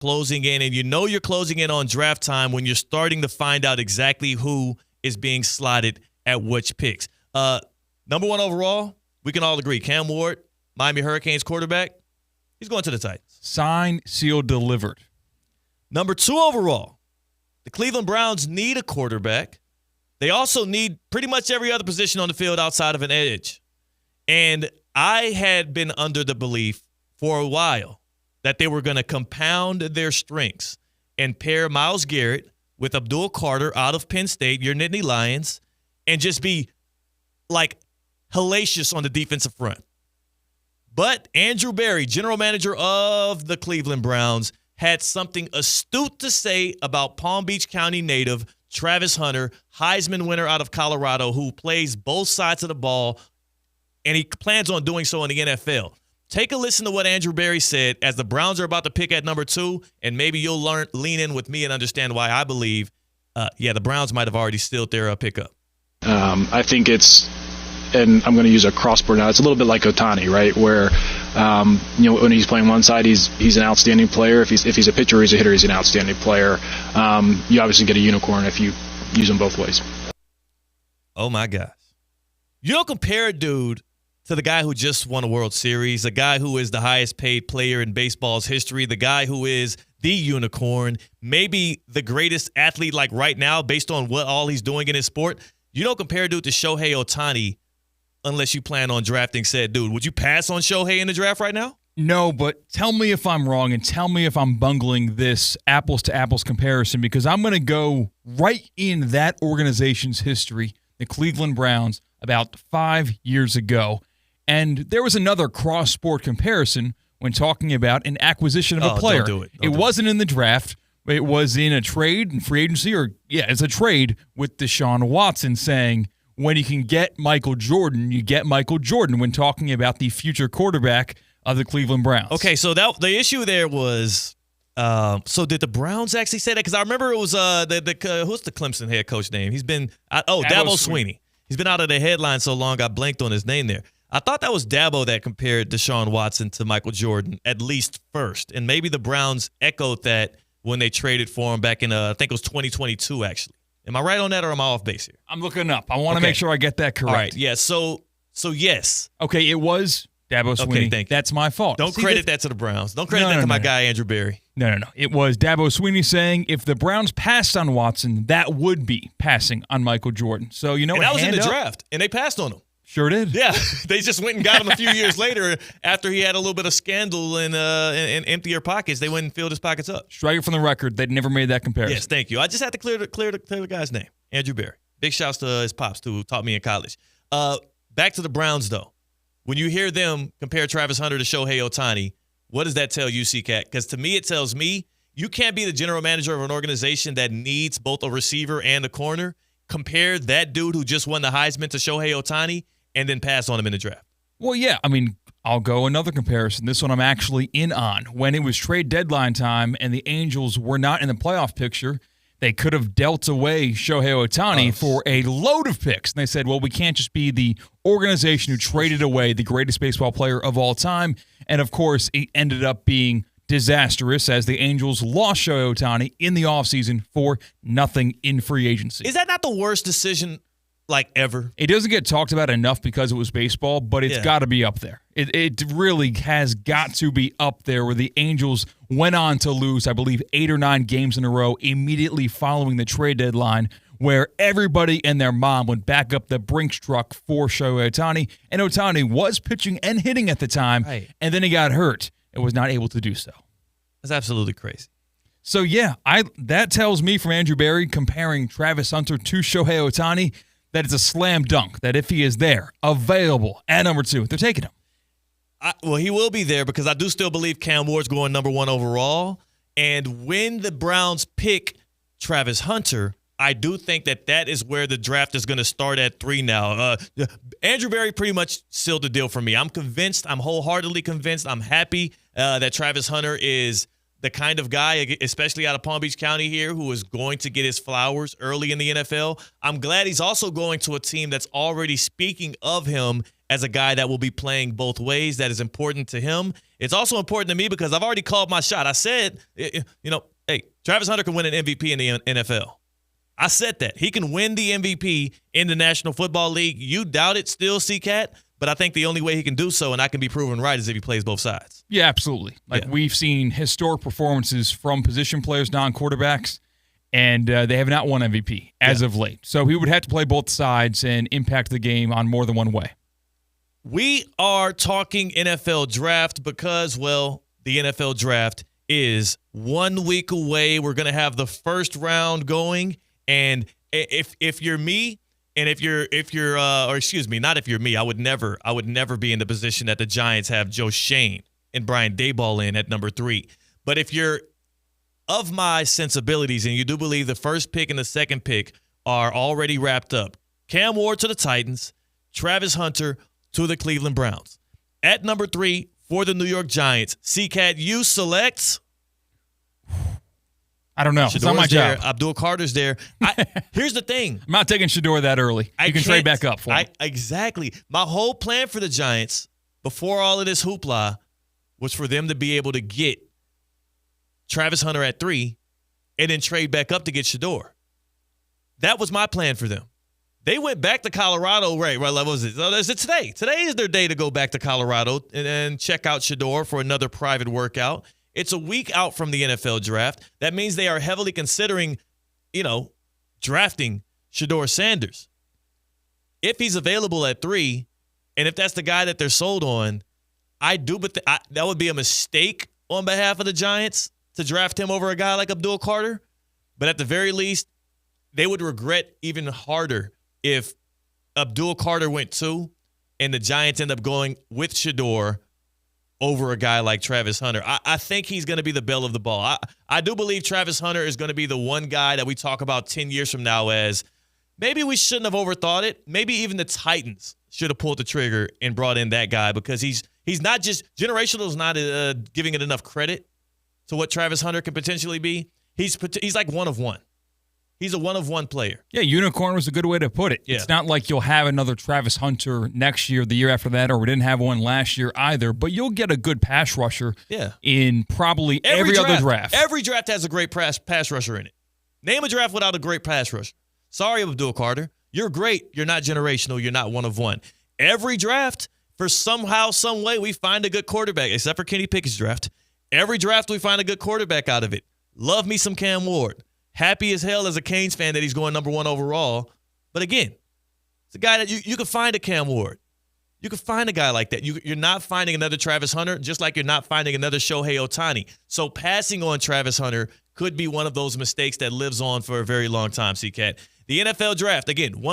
closing in, and you know you're closing in on draft time when you're starting to find out exactly who is being slotted at which picks. Number 1 overall, we can all agree, Cam Ward, Miami Hurricanes quarterback, he's going to the Titans. Signed, sealed, delivered. Number 2 overall, the Cleveland Browns need a quarterback. They also need pretty much every other position on the field outside of an edge. And I had been under the belief for a while that they were going to compound their strengths and pair Myles Garrett with Abdul Carter out of Penn State, your Nittany Lions, and just be like hellacious on the defensive front. But Andrew Berry, general manager of the Cleveland Browns, had something astute to say about Palm Beach County native Travis Hunter, Heisman winner out of Colorado, who plays both sides of the ball, and he plans on doing so in the NFL. Take a listen to what Andrew Berry said as the Browns are about to pick at number 2, and maybe you'll lean in with me and understand why I believe, the Browns might have already sealed their pickup. I think it's, and I'm going to use a crossboard now, it's a little bit like Ohtani, right, where when he's playing one side, he's an outstanding player. If he's a pitcher or he's a hitter, he's an outstanding player. You obviously get a unicorn if you use them both ways. Oh, my gosh. You don't compare a dude to the guy who just won a World Series, the guy who is the highest paid player in baseball's history, the guy who is the unicorn, maybe the greatest athlete like right now based on what all he's doing in his sport. You don't compare a dude to Shohei Ohtani unless you plan on drafting said dude. Would you pass on Shohei in the draft right now? No, but tell me if I'm wrong and tell me if I'm bungling this apples-to-apples comparison, because I'm going to go right in that organization's history, the Cleveland Browns, about 5 years ago. And there was another cross-sport comparison when talking about an acquisition of a player. Don't do it. It wasn't in the draft. It was in a trade and free agency, it's a trade with Deshaun Watson, saying when you can get Michael Jordan, you get Michael Jordan when talking about the future quarterback of the Cleveland Browns. Okay, so the issue there was, so did the Browns actually say that? Because I remember it was who's the Clemson head coach name? He's been Dabo Swinney. He's been out of the headline so long, I blanked on his name there. I thought that was Dabo that compared Deshaun Watson to Michael Jordan, at least first. And maybe the Browns echoed that when they traded for him back in, I think it was 2022, actually. Am I right on that, or am I off base here? I'm looking up. I want to make sure I get that correct. All right, yeah, so yes. Okay, it was Dabo Swinney. Okay, thank you. That's my fault. Don't credit that to the Browns. Don't credit that to my guy, Andrew Berry. No. It was Dabo Swinney saying if the Browns passed on Watson, that would be passing on Michael Jordan. So, you know what? And that was in the draft, and they passed on him. Sure did. Yeah, they just went and got him a few years later after he had a little bit of scandal and emptier pockets. They went and filled his pockets up. Strike it from the record. They never made that comparison. Yes, thank you. I just had to clear the guy's name, Andrew Berry. Big shouts to his pops, too, who taught me in college. Back to the Browns, though. When you hear them compare Travis Hunter to Shohei Ohtani, what does that tell you, C-Cat? Because to me, it tells me you can't be the general manager of an organization that needs both a receiver and a corner. Compare that dude who just won the Heisman to Shohei Ohtani and then pass on him in the draft. Well, yeah. I mean, I'll go another comparison. This one I'm actually in on. When it was trade deadline time and the Angels were not in the playoff picture, they could have dealt away Shohei Ohtani for a load of picks. And they said, well, we can't just be the organization who traded away the greatest baseball player of all time. And, of course, it ended up being disastrous as the Angels lost Shohei Ohtani in the offseason for nothing in free agency. Is that not the worst decision ever? It doesn't get talked about enough because it was baseball, but it's got to be up there. It really has got to be up there, where the Angels went on to lose, I believe, 8 or 9 games in a row immediately following the trade deadline, where everybody and their mom would back up the Brinks truck for Shohei Ohtani, and Ohtani was pitching and hitting at the time, and then he got hurt and was not able to do so. That's absolutely crazy. So, yeah, that tells me from Andrew Berry comparing Travis Hunter to Shohei Ohtani that it's a slam dunk, that if he is there, available at number 2, they're taking him. Well, he will be there because I do still believe Cam Ward's going number 1 overall. And when the Browns pick Travis Hunter, I do think that is where the draft is going to start at 3 now. Andrew Berry pretty much sealed the deal for me. I'm convinced. I'm wholeheartedly convinced. I'm happy that Travis Hunter is the kind of guy, especially out of Palm Beach County here, who is going to get his flowers early in the NFL. I'm glad he's also going to a team that's already speaking of him as a guy that will be playing both ways. That is important to him. It's also important to me because I've already called my shot. I said, hey, Travis Hunter can win an MVP in the NFL. I said that. He can win the MVP in the National Football League. You doubt it still, C-Cat, but I think the only way he can do so, and I can be proven right, is if he plays both sides. Yeah, absolutely. We've seen historic performances from position players, non-quarterbacks, and they have not won MVP as of late. So he would have to play both sides and impact the game on more than one way. We are talking NFL draft because, well, the NFL draft is 1 week away. We're going to have the first round going. And if you're me, and if you're not if you're me, I would never be in the position that the Giants have Joe Shane and Brian Daboll in at number 3. But if you're of my sensibilities and you do believe the first pick and the second pick are already wrapped up, Cam Ward to the Titans, Travis Hunter to the Cleveland Browns. At number 3 for the New York Giants, C-Cat, you select. I don't know. Shadore's it's not my job. Abdul Carter's there. Here's the thing. I'm not taking Shador that early. You can trade back up for him. Exactly. My whole plan for the Giants before all of this hoopla was for them to be able to get Travis Hunter at 3 and then trade back up to get Shador. That was my plan for them. They went back to Colorado. Right. What was it? Is it today? Today is their day to go back to Colorado and check out Shador for another private workout. It's a week out from the NFL draft. That means they are heavily considering, drafting Shador Sanders. If he's available at 3, and if that's the guy that they're sold on, that would be a mistake on behalf of the Giants to draft him over a guy like Abdul Carter. But at the very least, they would regret even harder if Abdul Carter went 2 and the Giants end up going with Shador over a guy like Travis Hunter. I think he's going to be the belle of the ball. I do believe Travis Hunter is going to be the one guy that we talk about 10 years from now as maybe we shouldn't have overthought it. Maybe even the Titans should have pulled the trigger and brought in that guy because he's not just – generational is not giving it enough credit to what Travis Hunter can potentially be. He's like one of one. He's a one-of-one player. Yeah, unicorn was a good way to put it. Yeah. It's not like you'll have another Travis Hunter next year, the year after that, or we didn't have one last year either, but you'll get a good pass rusher in probably every other draft. Every draft has a great pass rusher in it. Name a draft without a great pass rusher. Sorry, Abdul Carter. You're great. You're not generational. You're not one of one. Every draft, for somehow, some way, we find a good quarterback, except for Kenny Pickett's draft. Every draft, we find a good quarterback out of it. Love me some Cam Ward. Happy as hell as a Canes fan that he's going number 1 overall. But again, it's a guy that you can find a Cam Ward. You can find a guy like that. You're not finding another Travis Hunter, just like you're not finding another Shohei Ohtani. So passing on Travis Hunter could be one of those mistakes that lives on for a very long time, C-Cat. The NFL draft, again,